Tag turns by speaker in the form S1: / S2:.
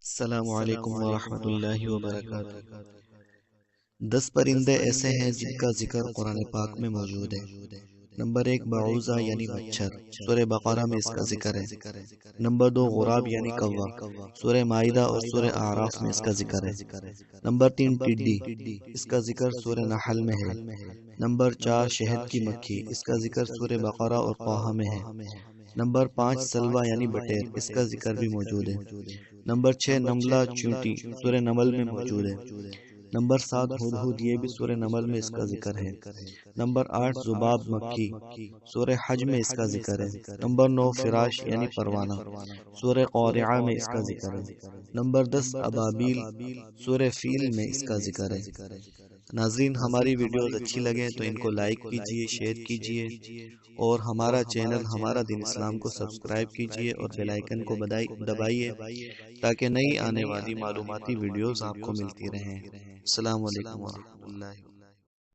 S1: السلام علیکم ورحمۃ اللہ وبرکاتہ۔ 10 پرندے ایسے ہیں جن کا ذکر قرآن پاک میں موجود ہے۔ نمبر 1 بعوضہ یعنی مچھر، سورہ بقرہ میں اس کا ذکر ہے۔ نمبر 2 غراب یعنی کوا، سورہ مائدہ اور سورہ اعراف میں اس کا ذکر ہے۔ نمبر 3 ٹڈی، اس کا ذکر سورہ نحل میں ہے۔ نمبر 4 شہد کی مکھی، اس کا ذکر سورہ بقرہ اور طٰہٰ میں ہے۔ نمبر 5 سلوہ یعنی بٹیر، اس کا ذکر بھی موجود ہے۔ نمبر 6 نملہ چیونٹی، سورہ نمل میں موجود ہے۔ نمبر 7 ہدہد، یہ بھی سورہ نمل میں اس کا ذکر ہے۔ نمبر 8 ذباب مکھی، سورہ حج میں اس کا ذکر ہے۔ نمبر 9 فراش یعنی پروانہ، سورہ قارعہ میں اس کا ذکر ہے۔ نمبر 10 ابابیل، سورہ فیل میں اس کا ذکر ہے۔ ناظرین، ہماری ویڈیوز اچھی لگیں تو ان کو لائک کیجئے، شیئر کیجئے اور ہمارا چینل ہمارا دین اسلام کو سبسکرائب کیجئے اور بیل آئیکن کو دبائیے تاکہ نئی آنے والی معلوماتی ویڈیوز آپ کو ملتی رہیں۔ السلام علیکم ورحمۃ اللہ۔